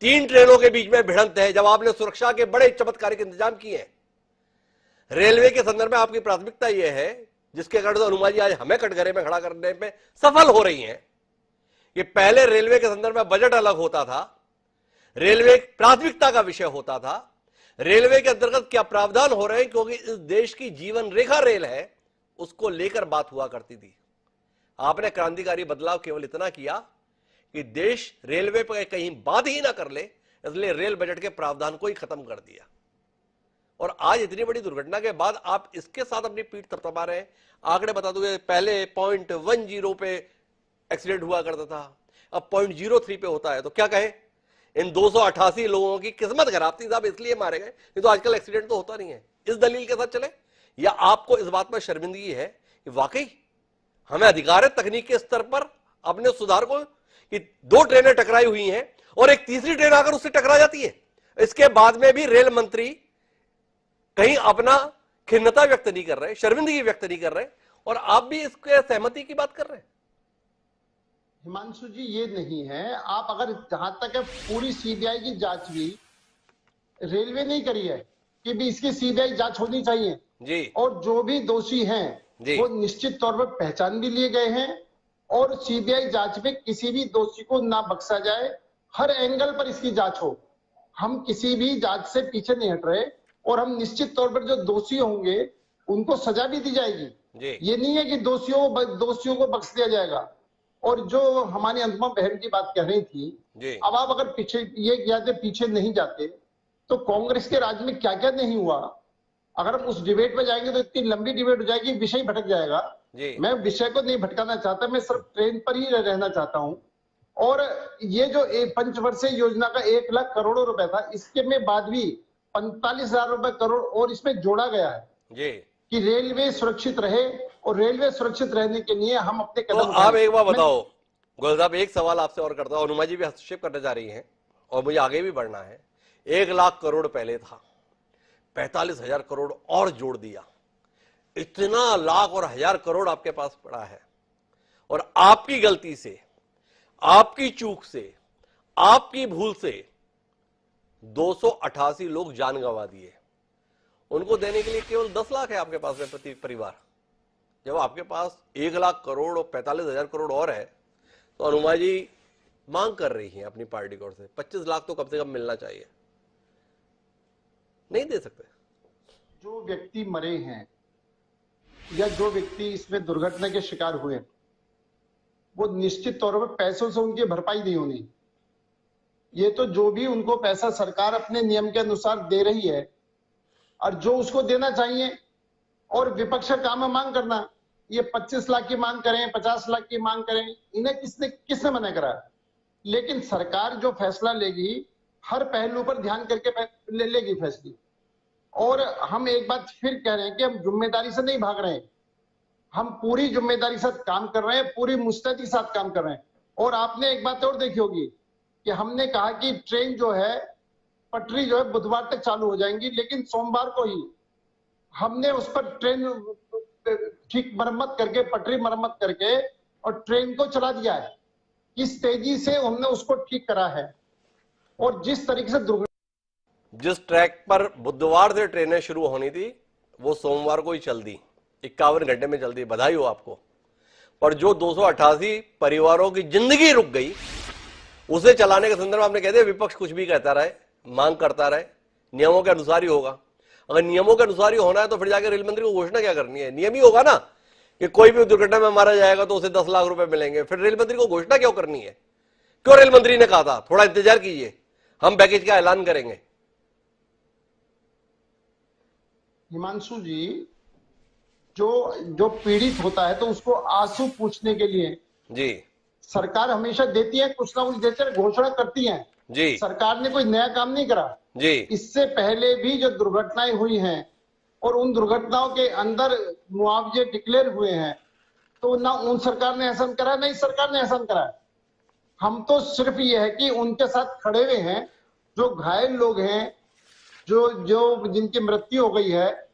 3 ट्रेनों के बीच में भिड़ंत है, जब आपने सुरक्षा के बड़े चमत्कारिक इंतजाम किए हैं। रेलवे के संदर्भ में आपकी प्राथमिकता यह है, जिसके कारण अनुमा जी आज हमें कटघरे में खड़ा करने में सफल हो रही हैं, कि पहले रेलवे के संदर्भ में बजट अलग होता था, रेलवे प्राथमिकता का विषय होता था, रेलवे के अंतर्गत क्या प्रावधान हो रहे हैं, क्योंकि इस देश की जीवन रेखा रेल है, उसको लेकर बात हुआ करती थी। आपने क्रांतिकारी बदलाव केवल इतना किया कि देश रेलवे पर कहीं बात ही ना कर ले, इसलिए रेल बजट के प्रावधान को ही खत्म कर दिया। और आज इतनी बड़ी दुर्घटना के बाद आप इसके साथ अपनी पीठ थपथपा रहे हैं। आंकड़े बता दूंगे, पहले 0.10 पे एक्सीडेंट हुआ करता था, अब 0.03 पे होता है। तो क्या कहें, इन 288 लोगों की किस्मत खराब थी साहब, इसलिए मारे गए, नहीं तो आजकल एक्सीडेंट तो होता नहीं है। इस दलील के साथ चले, या आपको इस बात पर शर्मिंदगी है कि वाकई हमें अधिकार है तकनीक के स्तर पर अपने सुधार को, कि 2 ट्रेनें टकराई हुई हैं और एक तीसरी ट्रेन आकर उससे टकरा जाती है, इसके बाद में भी रेल मंत्री कहीं अपना खिन्नता व्यक्त नहीं कर रहे, शर्मिंदगी व्यक्त नहीं कर रहे, और आप भी इसके सहमति की बात कर रहे हैं। हिमांशु जी, ये नहीं है, आप अगर जहां तक है पूरी सीबीआई की जांच भी रेलवे नहीं करी है कि भी इसकी सीबीआई जांच होनी चाहिए जी, और जो भी दोषी हैं वो निश्चित तौर पर पहचान भी लिए गए हैं, और सीबीआई जांच में किसी भी दोषी को ना बख्शा जाए, हर एंगल पर इसकी जांच हो। हम किसी भी जांच से पीछे नहीं हट रहे, और हम निश्चित तौर पर जो दोषी होंगे उनको सजा भी दी जाएगी। ये नहीं है कि दोषियों को बख्श दिया जाएगा। और जो हमारी अनुपमा बहन की बात कह रही थी, अब आप अगर पीछे पीछे नहीं जाते तो कांग्रेस के राज में क्या क्या नहीं हुआ। अगर हम उस डिबेट में जाएंगे तो इतनी लंबी डिबेट हो जाएगी, विषय भटक जाएगा। मैं विषय को नहीं भटकाना चाहता, मैं सिर्फ ट्रेन पर ही रहना चाहता हूं। और ये जो पंचवर्षीय योजना का 1 लाख करोड़ रुपए था, इसके में बाद भी 45,000 रुपए करोड़ और इसमें जोड़ा गया है कि रेलवे सुरक्षित रहे, और रेलवे सुरक्षित रहने के लिए हम अपने कदम तो आप एक बार बताओ गोयल साहब, एक सवाल आपसे और करता हूं, अनुमा जी भी हस्तक्षेप करने जा रही हैं और मुझे आगे भी बढ़ना है। 1 लाख करोड़ पहले था, 45,000 करोड़ और जोड़ दिया, इतना लाख और हजार करोड़ आपके पास पड़ा है, और आपकी गलती से, आपकी चूक से, आपकी भूल से 288 लोग जान गंवा दिए। उनको देने के लिए केवल 10 लाख है आपके पास में प्रति परिवार। जब आपके पास 1 लाख करोड़ और 45,000 करोड़ और है, तो अनुमा जी मांग कर रही हैं अपनी पार्टी की ओर से 25 लाख तो कम से कम मिलना चाहिए। नहीं दे सकते। जो व्यक्ति मरे हैं या जो व्यक्ति इसमें दुर्घटना के शिकार हुए, वो निश्चित तौर पर पैसों से उनकी भरपाई नहीं होनी। ये तो जो भी उनको पैसा सरकार अपने नियम के अनुसार दे रही है, और जो उसको देना चाहिए, और विपक्ष का काम है मांग करना। ये 25 लाख की मांग करें, 50 लाख की मांग करें, इन्हें किसने मना करा। लेकिन सरकार जो फैसला लेगी, हर पहलू पर ध्यान करके लेगी फैसले। और हम एक बात फिर कह रहे हैं कि हम जिम्मेदारी से नहीं भाग रहे हैं, हम पूरी जिम्मेदारी के साथ काम कर रहे हैं, पूरी मुस्तैदी के साथ काम कर रहे हैं। और आपने एक बात और देखी होगी कि हमने कहा कि ट्रेन जो है, पटरी जो है बुधवार तक चालू हो जाएंगी, लेकिन सोमवार को ही हमने उस पर ट्रेन ठीक मरम्मत करके, पटरी मरम्मत करके और ट्रेन को चला दिया है। किस तेजी से हमने उसको ठीक करा है, और जिस तरीके से जिस ट्रैक पर बुधवार से ट्रेनें शुरू होनी थी वो सोमवार को ही चल दी, 51 घंटे में चल दी, बधाई हो आपको। पर जो 288 परिवारों की जिंदगी रुक गई, उसे चलाने के संदर्भ में आपने कह दिया विपक्ष कुछ भी कहता रहे, मांग करता रहे, नियमों के अनुसार ही होगा। अगर नियमों के अनुसार ही होना है तो फिर जाकर रेल मंत्री को घोषणा क्या करनी है? नियम ही होगा ना कि कोई भी दुर्घटना में मारा जाएगा तो उसे 10 लाख रुपए मिलेंगे। फिर रेल मंत्री को घोषणा क्यों करनी है? क्यों रेल मंत्री ने कहा था थोड़ा इंतजार कीजिए, हम पैकेज का ऐलान करेंगे? हिमांशु जी, जो पीड़ित होता है तो उसको आंसू पूछने के लिए जी सरकार हमेशा देती है, कुछ ना कुछ देकर घोषणा करती है जी। सरकार ने कोई नया काम नहीं करा जी। इससे पहले भी जो दुर्घटनाएं हुई हैं और उन दुर्घटनाओं के अंदर मुआवजे डिक्लेयर हुए हैं, तो ना उन सरकार ने एहसान करा, ना इस सरकार ने एहसान करा। हम तो सिर्फ ये है कि उनके साथ खड़े हुए हैं, जो घायल लोग हैं, जो जिनकी मृत्यु हो गई है,